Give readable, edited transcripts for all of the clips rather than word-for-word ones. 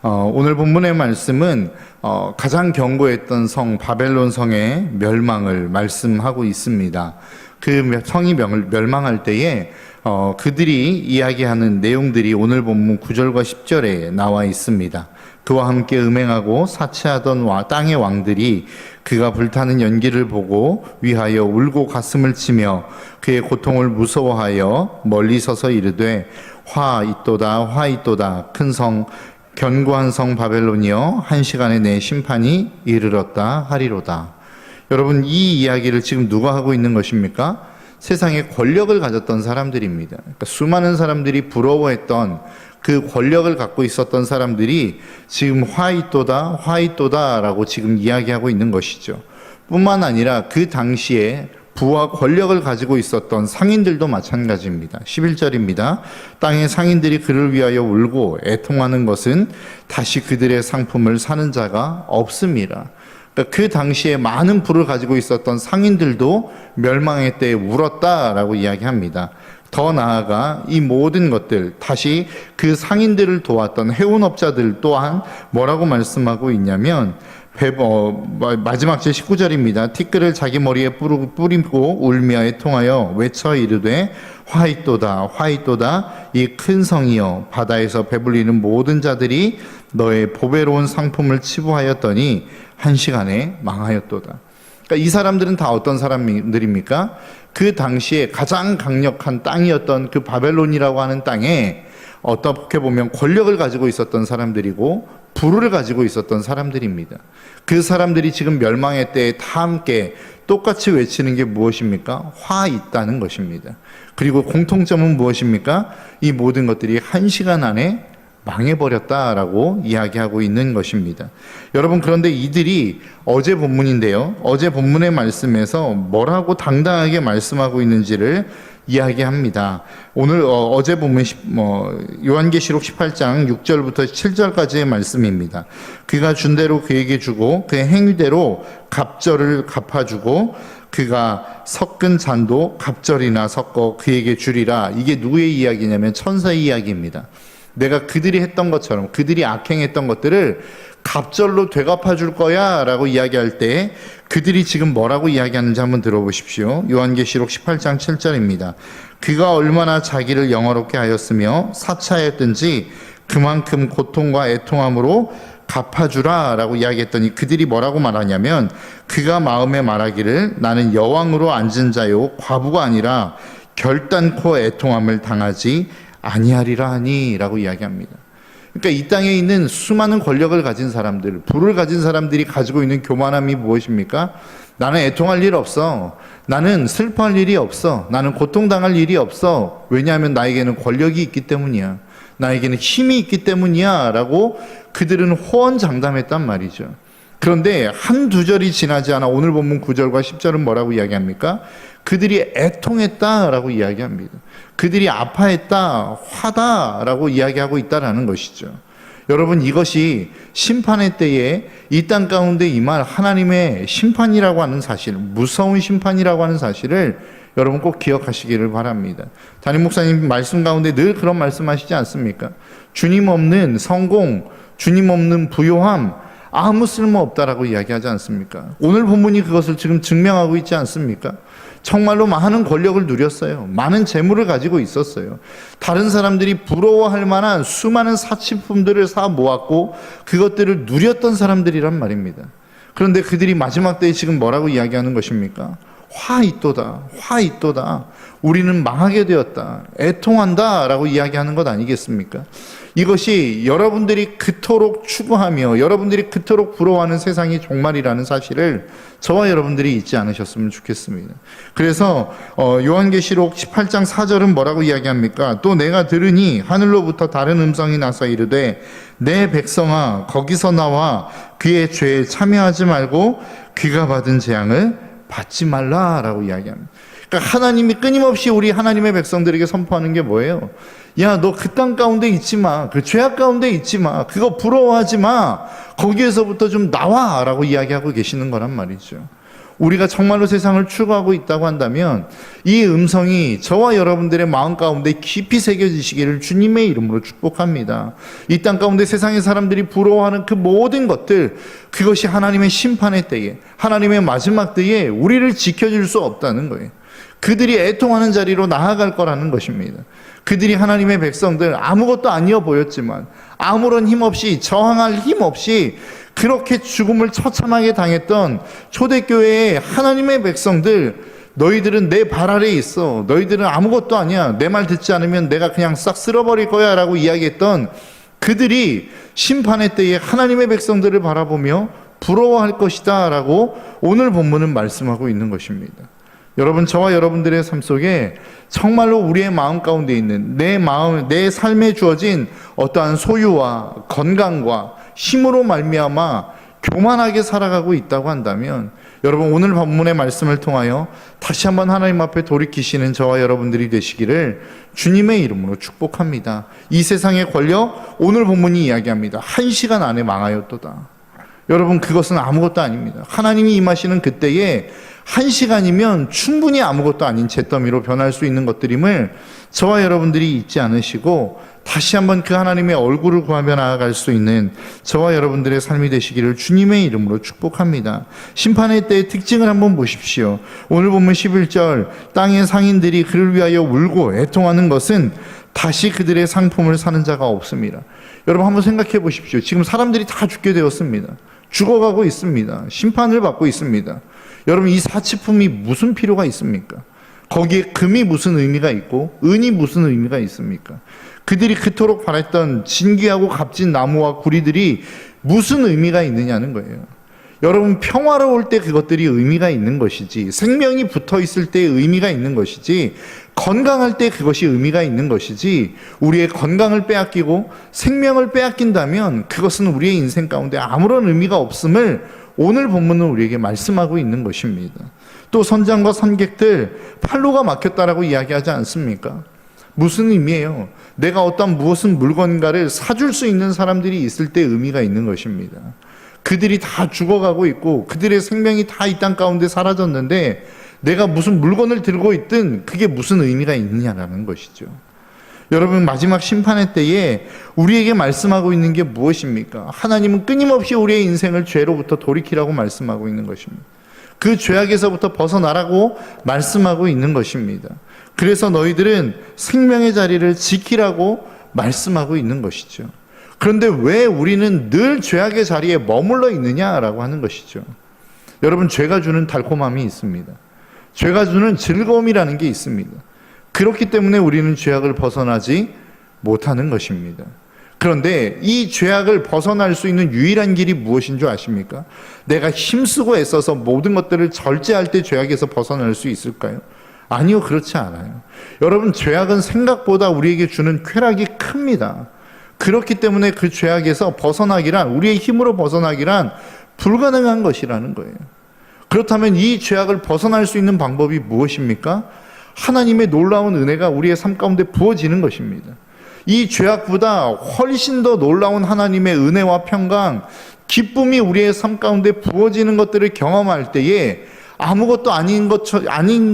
오늘 본문의 말씀은 가장 견고했던 성 바벨론 성의 멸망을 말씀하고 있습니다. 그 성이 멸망할 때에 그들이 이야기하는 내용들이 오늘 본문 9절과 10절에 나와 있습니다. 그와 함께 음행하고 사치하던 땅의 왕들이 그가 불타는 연기를 보고 위하여 울고 가슴을 치며 그의 고통을 무서워하여 멀리 서서 이르되 화 있도다 화 있도다 큰 성 견고한 성 바벨론이여 한 시간에 내 심판이 이르렀다 하리로다. 여러분, 이 이야기를 지금 누가 하고 있는 것입니까? 세상에 권력을 가졌던 사람들입니다. 그러니까 수많은 사람들이 부러워했던 그 권력을 갖고 있었던 사람들이 지금 화 있도다 라고 지금 이야기하고 있는 것이죠. 뿐만 아니라 그 당시에 부와 권력을 가지고 있었던 상인들도 마찬가지입니다. 11절입니다. 땅의 상인들이 그를 위하여 울고 애통하는 것은 다시 그들의 상품을 사는 자가 없음이라. 그러니까 그 당시에 많은 부를 가지고 있었던 상인들도 멸망의 때에 울었다라고 이야기합니다. 더 나아가 이 모든 것들, 다시 그 상인들을 도왔던 해운업자들 또한 뭐라고 말씀하고 있냐면 마지막 제 19절입니다. 티끌을 자기 머리에 뿌리고 울며 애통하여 외쳐 이르되 화 있도다 화 있도다 이 큰 성이여 바다에서 배불리는 모든 자들이 너의 보배로운 상품을 치부하였더니 한 시간에 망하였도다. 그러니까 이 사람들은 다 어떤 사람들입니까? 그 당시에 가장 강력한 땅이었던 그 바벨론이라고 하는 땅에 어떻게 보면 권력을 가지고 있었던 사람들이고 부를 가지고 있었던 사람들입니다. 그 사람들이 지금 멸망의 때에 다 함께 똑같이 외치는 게 무엇입니까? 화 있다는 것입니다. 그리고 공통점은 무엇입니까? 이 모든 것들이 한 시간 안에 망해버렸다라고 이야기하고 있는 것입니다. 여러분, 그런데 이들이 어제 본문인데요. 어제 본문의 말씀에서 뭐라고 당당하게 말씀하고 있는지를 이야기합니다. 오늘 어제 본문 요한계시록 18장 6절부터 7절까지의 말씀입니다. 그가 준 대로 그에게 주고 그의 행위대로 갑절을 갚아주고 그가 섞은 잔도 갑절이나 섞어 그에게 주리라. 이게 누구의 이야기냐면 천사의 이야기입니다. 내가 그들이 했던 것처럼 그들이 악행했던 것들을 갑절로 되갚아 줄 거야 라고 이야기할 때 그들이 지금 뭐라고 이야기하는지 한번 들어보십시오. 요한계시록 18장 7절입니다. 그가 얼마나 자기를 영화롭게 하였으며 사차했든지 그만큼 고통과 애통함으로 갚아주라 라고 이야기했더니 그들이 뭐라고 말하냐면 그가 마음에 말하기를 나는 여왕으로 앉은 자요 과부가 아니라 결단코 애통함을 당하지 아니하리라 하니 라고 이야기합니다. 그러니까 이 땅에 있는 수많은 권력을 가진 사람들, 부를 가진 사람들이 가지고 있는 교만함이 무엇입니까? 나는 애통할 일 없어. 나는 슬퍼할 일이 없어. 나는 고통당할 일이 없어. 왜냐하면 나에게는 권력이 있기 때문이야. 나에게는 힘이 있기 때문이야 라고 그들은 호언장담했단 말이죠. 그런데 한두 절이 지나지 않아 오늘 본문 9절과 10절은 뭐라고 이야기합니까? 그들이 애통했다라고 이야기합니다. 그들이 아파했다, 화다라고 이야기하고 있다라는 것이죠. 여러분, 이것이 심판의 때에 이 땅 가운데 임할 하나님의 심판이라고 하는 사실, 무서운 심판이라고 하는 사실을 여러분 꼭 기억하시기를 바랍니다. 담임 목사님 말씀 가운데 늘 그런 말씀하시지 않습니까? 주님 없는 성공, 주님 없는 부요함, 아무 쓸모 없다라고 이야기하지 않습니까? 오늘 본문이 그것을 지금 증명하고 있지 않습니까? 정말로 많은 권력을 누렸어요. 많은 재물을 가지고 있었어요. 다른 사람들이 부러워할 만한 수많은 사치품들을 사 모았고 그것들을 누렸던 사람들이란 말입니다. 그런데 그들이 마지막 때에 지금 뭐라고 이야기하는 것입니까? 화 있도다, 화 있도다. 우리는 망하게 되었다, 애통한다 라고 이야기하는 것 아니겠습니까? 이것이 여러분들이 그토록 추구하며 여러분들이 그토록 부러워하는 세상이 종말이라는 사실을 저와 여러분들이 잊지 않으셨으면 좋겠습니다. 그래서 요한계시록 18장 4절은 뭐라고 이야기합니까? 또 내가 들으니 하늘로부터 다른 음성이 나서 이르되 내 백성아 거기서 나와 그의 죄에 참여하지 말고 그가 받은 재앙을 받지 말라라고 이야기합니다. 그러니까 하나님이 끊임없이 우리 하나님의 백성들에게 선포하는 게 뭐예요? 야, 너 그 땅 가운데 있지 마. 그 죄악 가운데 있지 마. 그거 부러워하지 마. 거기에서부터 좀 나와 라고 이야기하고 계시는 거란 말이죠. 우리가 정말로 세상을 추구하고 있다고 한다면 이 음성이 저와 여러분들의 마음 가운데 깊이 새겨지시기를 주님의 이름으로 축복합니다. 이 땅 가운데 세상의 사람들이 부러워하는 그 모든 것들, 그것이 하나님의 심판의 때에, 하나님의 마지막 때에 우리를 지켜줄 수 없다는 거예요. 그들이 애통하는 자리로 나아갈 거라는 것입니다. 그들이 하나님의 백성들, 아무것도 아니어 보였지만 아무런 힘 없이, 저항할 힘 없이 그렇게 죽음을 처참하게 당했던 초대교회의 하나님의 백성들, 너희들은 내 발 아래에 있어, 너희들은 아무것도 아니야, 내 말 듣지 않으면 내가 그냥 싹 쓸어버릴 거야 라고 이야기했던 그들이 심판의 때에 하나님의 백성들을 바라보며 부러워할 것이다 라고 오늘 본문은 말씀하고 있는 것입니다. 여러분, 저와 여러분들의 삶 속에 정말로 우리의 마음 가운데 있는 내 마음, 내 삶에 주어진 어떠한 소유와 건강과 힘으로 말미암아 교만하게 살아가고 있다고 한다면, 여러분, 오늘 본문의 말씀을 통하여 다시 한번 하나님 앞에 돌이키시는 저와 여러분들이 되시기를 주님의 이름으로 축복합니다. 이 세상의 권력, 오늘 본문이 이야기합니다. 1시간 안에 망하였도다. 여러분, 그것은 아무것도 아닙니다. 하나님이 임하시는 그때에 1시간이면 충분히 아무것도 아닌 잿더미로 변할 수 있는 것들임을 저와 여러분들이 잊지 않으시고 다시 한번 그 하나님의 얼굴을 구하며 나아갈 수 있는 저와 여러분들의 삶이 되시기를 주님의 이름으로 축복합니다. 심판의 때의 특징을 한번 보십시오. 오늘 보면 11절, 땅의 상인들이 그를 위하여 울고 애통하는 것은 다시 그들의 상품을 사는 자가 없습니다. 여러분, 한번 생각해 보십시오. 지금 사람들이 다 죽게 되었습니다. 죽어가고 있습니다. 심판을 받고 있습니다. 여러분, 이 사치품이 무슨 필요가 있습니까? 거기에 금이 무슨 의미가 있고 은이 무슨 의미가 있습니까? 그들이 그토록 바랬던 진귀하고 값진 나무와 구리들이 무슨 의미가 있느냐는 거예요. 여러분, 평화로울 때 그것들이 의미가 있는 것이지, 생명이 붙어 있을 때 의미가 있는 것이지, 건강할 때 그것이 의미가 있는 것이지, 우리의 건강을 빼앗기고 생명을 빼앗긴다면 그것은 우리의 인생 가운데 아무런 의미가 없음을 오늘 본문은 우리에게 말씀하고 있는 것입니다. 또 선장과 선객들 팔로가 막혔다라고 이야기하지 않습니까? 무슨 의미예요? 내가 어떤 무슨 물건가를 사줄 수 있는 사람들이 있을 때 의미가 있는 것입니다. 그들이 다 죽어가고 있고 그들의 생명이 다 이 땅 가운데 사라졌는데 내가 무슨 물건을 들고 있든 그게 무슨 의미가 있느냐라는 것이죠. 여러분, 마지막 심판의 때에 우리에게 말씀하고 있는 게 무엇입니까? 하나님은 끊임없이 우리의 인생을 죄로부터 돌이키라고 말씀하고 있는 것입니다. 그 죄악에서부터 벗어나라고 말씀하고 있는 것입니다. 그래서 너희들은 생명의 자리를 지키라고 말씀하고 있는 것이죠. 그런데 왜 우리는 늘 죄악의 자리에 머물러 있느냐라고 하는 것이죠. 여러분, 죄가 주는 달콤함이 있습니다. 죄가 주는 즐거움이라는 게 있습니다. 그렇기 때문에 우리는 죄악을 벗어나지 못하는 것입니다. 그런데 이 죄악을 벗어날 수 있는 유일한 길이 무엇인 줄 아십니까? 내가 힘쓰고 애써서 모든 것들을 절제할 때 죄악에서 벗어날 수 있을까요? 아니요, 그렇지 않아요. 여러분, 죄악은 생각보다 우리에게 주는 쾌락이 큽니다. 그렇기 때문에 그 죄악에서 벗어나기란, 우리의 힘으로 벗어나기란 불가능한 것이라는 거예요. 그렇다면 이 죄악을 벗어날 수 있는 방법이 무엇입니까? 하나님의 놀라운 은혜가 우리의 삶 가운데 부어지는 것입니다. 이 죄악보다 훨씬 더 놀라운 하나님의 은혜와 평강, 기쁨이 우리의 삶 가운데 부어지는 것들을 경험할 때에 아무것도 아닌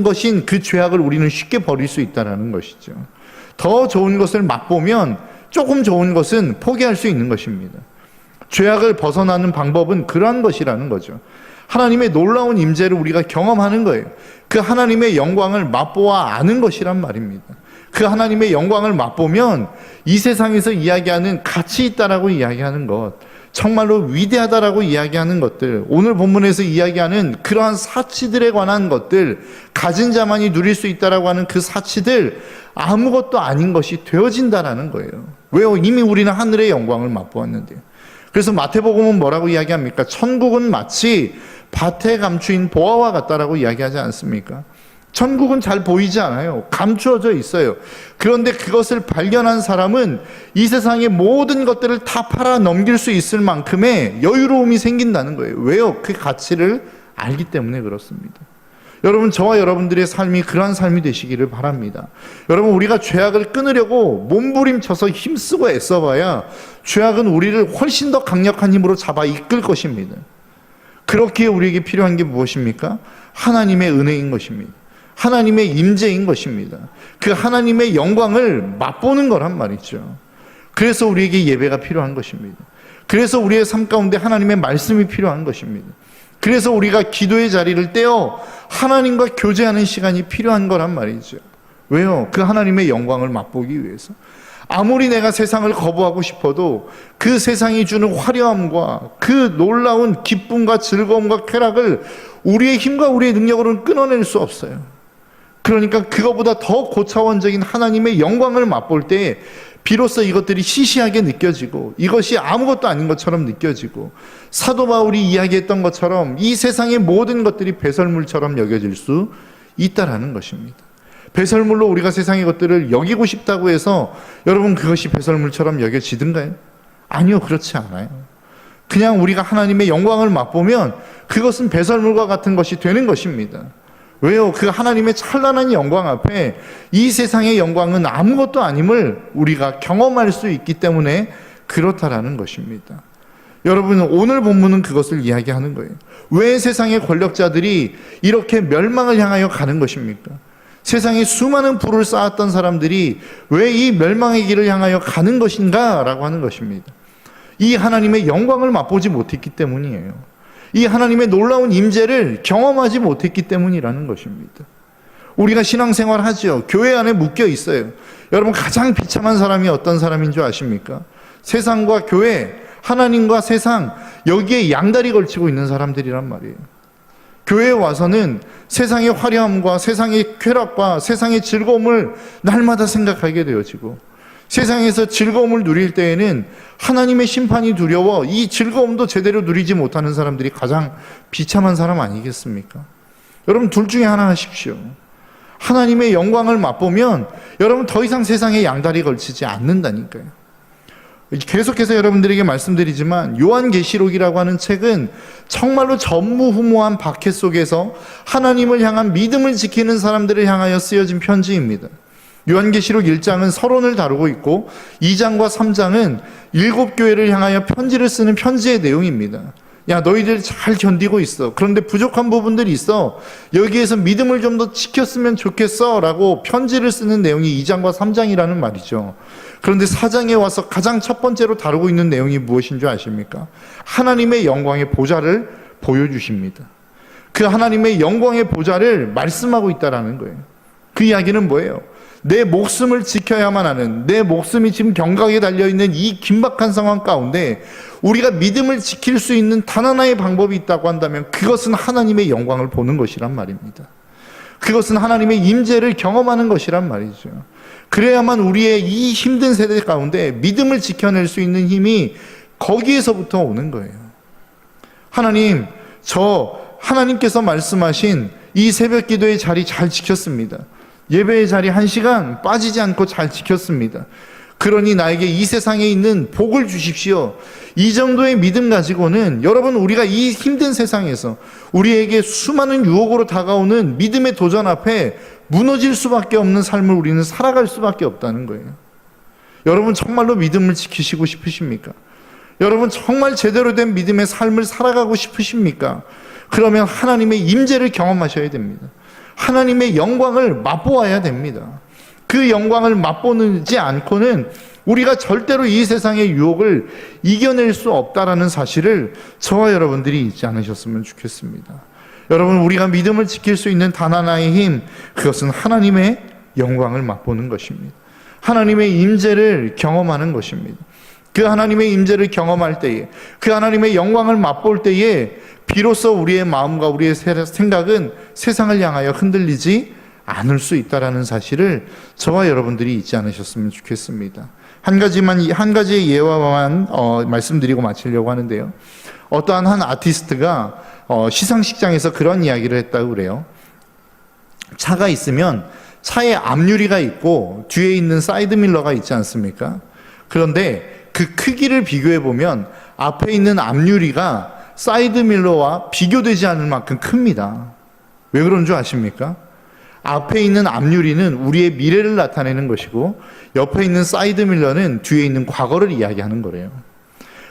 것인 그 죄악을 우리는 쉽게 버릴 수 있다는 것이죠. 더 좋은 것을 맛보면 조금 좋은 것은 포기할 수 있는 것입니다. 죄악을 벗어나는 방법은 그러한 것이라는 거죠. 하나님의 놀라운 임재를 우리가 경험하는 거예요. 그 하나님의 영광을 맛보아 아는 것이란 말입니다. 그 하나님의 영광을 맛보면 이 세상에서 이야기하는 가치 있다라고 이야기하는 것, 정말로 위대하다라고 이야기하는 것들, 오늘 본문에서 이야기하는 그러한 사치들에 관한 것들, 가진 자만이 누릴 수 있다라고 하는 그 사치들, 아무것도 아닌 것이 되어진다라는 거예요. 왜요? 이미 우리는 하늘의 영광을 맛보았는데요. 그래서 마태복음은 뭐라고 이야기합니까? 천국은 마치 밭에 감추인 보화와 같다라고 이야기하지 않습니까? 천국은 잘 보이지 않아요. 감추어져 있어요. 그런데 그것을 발견한 사람은 이 세상의 모든 것들을 다 팔아 넘길 수 있을 만큼의 여유로움이 생긴다는 거예요. 왜요? 그 가치를 알기 때문에 그렇습니다. 여러분, 저와 여러분들의 삶이 그러한 삶이 되시기를 바랍니다. 여러분, 우리가 죄악을 끊으려고 몸부림쳐서 힘쓰고 애써봐야 죄악은 우리를 훨씬 더 강력한 힘으로 잡아 이끌 것입니다. 그렇게 우리에게 필요한 게 무엇입니까? 하나님의 은혜인 것입니다. 하나님의 임재인 것입니다. 그 하나님의 영광을 맛보는 거란 말이죠. 그래서 우리에게 예배가 필요한 것입니다. 그래서 우리의 삶 가운데 하나님의 말씀이 필요한 것입니다. 그래서 우리가 기도의 자리를 떼어 하나님과 교제하는 시간이 필요한 거란 말이죠. 왜요? 그 하나님의 영광을 맛보기 위해서. 아무리 내가 세상을 거부하고 싶어도 그 세상이 주는 화려함과 그 놀라운 기쁨과 즐거움과 쾌락을 우리의 힘과 우리의 능력으로는 끊어낼 수 없어요. 그러니까 그거보다 더 고차원적인 하나님의 영광을 맛볼 때 비로소 이것들이 시시하게 느껴지고 이것이 아무것도 아닌 것처럼 느껴지고 사도 바울이 이야기했던 것처럼 이 세상의 모든 것들이 배설물처럼 여겨질 수 있다라는 것입니다. 배설물로 우리가 세상의 것들을 여기고 싶다고 해서 여러분 그것이 배설물처럼 여겨지든가요? 아니요, 그렇지 않아요. 그냥 우리가 하나님의 영광을 맛보면 그것은 배설물과 같은 것이 되는 것입니다. 왜요? 그 하나님의 찬란한 영광 앞에 이 세상의 영광은 아무것도 아님을 우리가 경험할 수 있기 때문에 그렇다라는 것입니다. 여러분, 오늘 본문은 그것을 이야기하는 거예요. 왜 세상의 권력자들이 이렇게 멸망을 향하여 가는 것입니까? 세상에 수많은 부를 쌓았던 사람들이 왜 이 멸망의 길을 향하여 가는 것인가? 라고 하는 것입니다. 이 하나님의 영광을 맛보지 못했기 때문이에요. 이 하나님의 놀라운 임재를 경험하지 못했기 때문이라는 것입니다. 우리가 신앙생활 하죠. 교회 안에 묶여 있어요. 여러분, 가장 비참한 사람이 어떤 사람인 줄 아십니까? 세상과 교회, 하나님과 세상, 여기에 양다리 걸치고 있는 사람들이란 말이에요. 교회에 와서는 세상의 화려함과 세상의 쾌락과 세상의 즐거움을 날마다 생각하게 되어지고, 세상에서 즐거움을 누릴 때에는 하나님의 심판이 두려워 이 즐거움도 제대로 누리지 못하는 사람들이 가장 비참한 사람 아니겠습니까? 여러분, 둘 중에 하나 하십시오. 하나님의 영광을 맛보면 여러분 더 이상 세상에 양다리 걸치지 않는다니까요. 계속해서 여러분들에게 말씀드리지만 요한계시록이라고 하는 책은 정말로 전무후무한 박해 속에서 하나님을 향한 믿음을 지키는 사람들을 향하여 쓰여진 편지입니다. 요한계시록 1장은 서론을 다루고 있고 2장과 3장은 7교회를 향하여 편지를 쓰는 편지의 내용입니다. 야, 너희들 잘 견디고 있어. 그런데 부족한 부분들이 있어. 여기에서 믿음을 좀 더 지켰으면 좋겠어 라고 편지를 쓰는 내용이 2장과 3장이라는 말이죠. 그런데 4장에 와서 가장 첫 번째로 다루고 있는 내용이 무엇인 줄 아십니까? 하나님의 영광의 보좌를 보여주십니다. 그 하나님의 영광의 보좌를 말씀하고 있다는 거예요. 그 이야기는 뭐예요? 내 목숨을 지켜야만 하는, 내 목숨이 지금 경각에 달려있는 이 긴박한 상황 가운데 우리가 믿음을 지킬 수 있는 단 하나의 방법이 있다고 한다면 그것은 하나님의 영광을 보는 것이란 말입니다. 그것은 하나님의 임재를 경험하는 것이란 말이죠. 그래야만 우리의 이 힘든 세대 가운데 믿음을 지켜낼 수 있는 힘이 거기에서부터 오는 거예요. 하나님, 하나님께서 말씀하신 이 새벽 기도의 자리 잘 지켰습니다. 예배의 자리 1시간 빠지지 않고 잘 지켰습니다. 그러니 나에게 이 세상에 있는 복을 주십시오. 이 정도의 믿음 가지고는 여러분, 우리가 이 힘든 세상에서 우리에게 수많은 유혹으로 다가오는 믿음의 도전 앞에 무너질 수밖에 없는 삶을 우리는 살아갈 수밖에 없다는 거예요. 여러분, 정말로 믿음을 지키시고 싶으십니까? 여러분, 정말 제대로 된 믿음의 삶을 살아가고 싶으십니까? 그러면 하나님의 임재를 경험하셔야 됩니다. 하나님의 영광을 맛보아야 됩니다. 그 영광을 맛보지 않고는 우리가 절대로 이 세상의 유혹을 이겨낼 수 없다라는 사실을 저와 여러분들이 잊지 않으셨으면 좋겠습니다. 여러분, 우리가 믿음을 지킬 수 있는 단 하나의 힘, 그것은 하나님의 영광을 맛보는 것입니다. 하나님의 임재를 경험하는 것입니다. 그 하나님의 임재를 경험할 때에, 그 하나님의 영광을 맛볼 때에 비로소 우리의 마음과 우리의 생각은 세상을 향하여 흔들리지 않을 수 있다라는 사실을 저와 여러분들이 잊지 않으셨으면 좋겠습니다. 한 가지의 예화만 말씀드리고 마치려고 하는데요. 어떠한 한 아티스트가 시상식장에서 그런 이야기를 했다고 그래요. 차가 있으면 차에 앞유리가 있고 뒤에 있는 사이드밀러가 있지 않습니까? 그런데 그 크기를 비교해 보면 앞에 있는 앞유리가 사이드밀러와 비교되지 않을 만큼 큽니다. 왜 그런 줄 아십니까? 앞에 있는 앞유리는 우리의 미래를 나타내는 것이고 옆에 있는 사이드밀러는 뒤에 있는 과거를 이야기하는 거래요.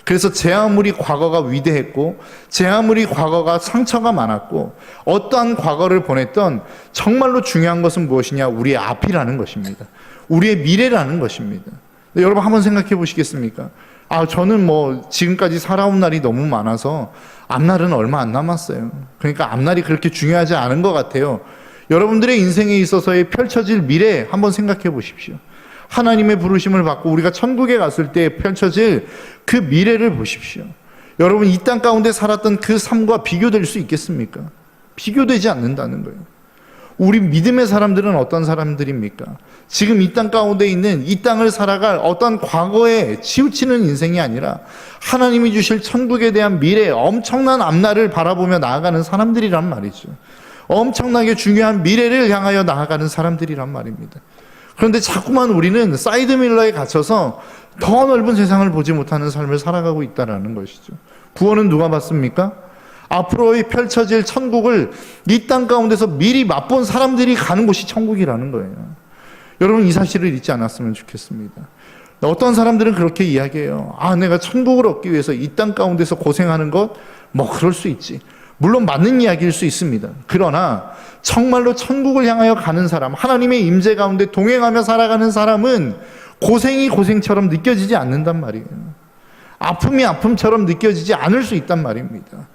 그래서 제 아무리 과거가 위대했고 제 아무리 과거가 상처가 많았고 어떠한 과거를 보냈던 정말로 중요한 것은 무엇이냐? 우리의 앞이라는 것입니다. 우리의 미래라는 것입니다. 여러분 한번 생각해 보시겠습니까? 저는 지금까지 살아온 날이 너무 많아서 앞날은 얼마 안 남았어요. 그러니까 앞날이 그렇게 중요하지 않은 것 같아요. 여러분들의 인생에 있어서의 펼쳐질 미래 한번 생각해 보십시오. 하나님의 부르심을 받고 우리가 천국에 갔을 때 펼쳐질 그 미래를 보십시오. 여러분 이 땅 가운데 살았던 그 삶과 비교될 수 있겠습니까? 비교되지 않는다는 거예요. 우리 믿음의 사람들은 어떤 사람들입니까? 지금 이 땅 가운데 있는 이 땅을 살아갈 어떤 과거에 치우치는 인생이 아니라 하나님이 주실 천국에 대한 미래, 엄청난 앞날을 바라보며 나아가는 사람들이란 말이죠. 엄청나게 중요한 미래를 향하여 나아가는 사람들이란 말입니다. 그런데 자꾸만 우리는 사이드밀러에 갇혀서 더 넓은 세상을 보지 못하는 삶을 살아가고 있다는 것이죠. 구원은 누가 받습니까? 앞으로 펼쳐질 천국을 이 땅 가운데서 미리 맛본 사람들이 가는 곳이 천국이라는 거예요. 여러분 이 사실을 잊지 않았으면 좋겠습니다. 어떤 사람들은 그렇게 이야기해요. 내가 천국을 얻기 위해서 이 땅 가운데서 고생하는 것 그럴 수 있지. 물론 맞는 이야기일 수 있습니다. 그러나 정말로 천국을 향하여 가는 사람, 하나님의 임재 가운데 동행하며 살아가는 사람은 고생이 고생처럼 느껴지지 않는단 말이에요. 아픔이 아픔처럼 느껴지지 않을 수 있단 말입니다.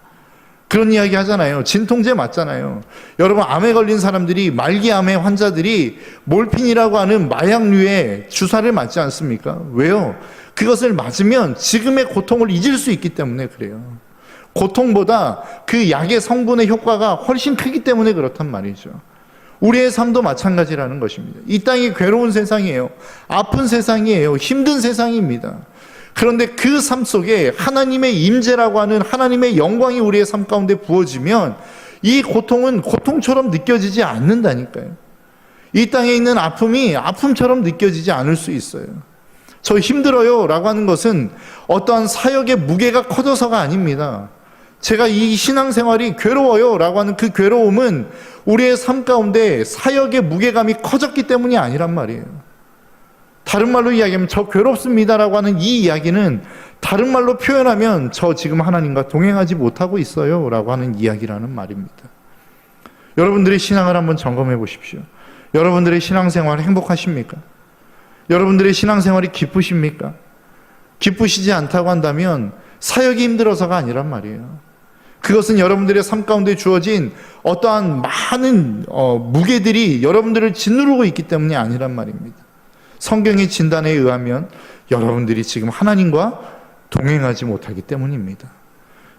그런 이야기 하잖아요. 진통제 맞잖아요. 여러분 암에 걸린 사람들이, 말기암의 환자들이 몰핀이라고 하는 마약류의 주사를 맞지 않습니까? 왜요? 그것을 맞으면 지금의 고통을 잊을 수 있기 때문에 그래요. 고통보다 그 약의 성분의 효과가 훨씬 크기 때문에 그렇단 말이죠. 우리의 삶도 마찬가지라는 것입니다. 이 땅이 괴로운 세상이에요. 아픈 세상이에요. 힘든 세상입니다. 그런데 그 삶 속에 하나님의 임재라고 하는 하나님의 영광이 우리의 삶 가운데 부어지면 이 고통은 고통처럼 느껴지지 않는다니까요. 이 땅에 있는 아픔이 아픔처럼 느껴지지 않을 수 있어요. 저 힘들어요 라고 하는 것은 어떠한 사역의 무게가 커져서가 아닙니다. 제가 이 신앙생활이 괴로워요 라고 하는 그 괴로움은 우리의 삶 가운데 사역의 무게감이 커졌기 때문이 아니란 말이에요. 다른 말로 이야기하면 저 괴롭습니다 라고 하는 이 이야기는 다른 말로 표현하면 저 지금 하나님과 동행하지 못하고 있어요 라고 하는 이야기라는 말입니다. 여러분들의 신앙을 한번 점검해 보십시오. 여러분들의 신앙생활 행복하십니까? 여러분들의 신앙생활이 기쁘십니까? 기쁘시지 않다고 한다면 사역이 힘들어서가 아니란 말이에요. 그것은 여러분들의 삶 가운데 주어진 어떠한 많은 무게들이 여러분들을 짓누르고 있기 때문이 아니란 말입니다. 성경의 진단에 의하면 여러분들이 지금 하나님과 동행하지 못하기 때문입니다.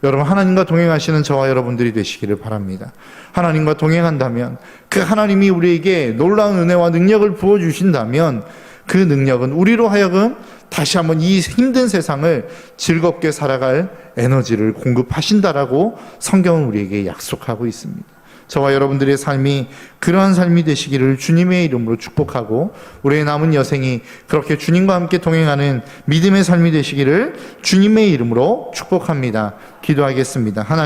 여러분 하나님과 동행하시는 저와 여러분들이 되시기를 바랍니다. 하나님과 동행한다면 그 하나님이 우리에게 놀라운 은혜와 능력을 부어주신다면 그 능력은 우리로 하여금 다시 한번 이 힘든 세상을 즐겁게 살아갈 에너지를 공급하신다라고 성경은 우리에게 약속하고 있습니다. 저와 여러분들의 삶이 그러한 삶이 되시기를 주님의 이름으로 축복하고 우리의 남은 여생이 그렇게 주님과 함께 동행하는 믿음의 삶이 되시기를 주님의 이름으로 축복합니다. 기도하겠습니다. 하나님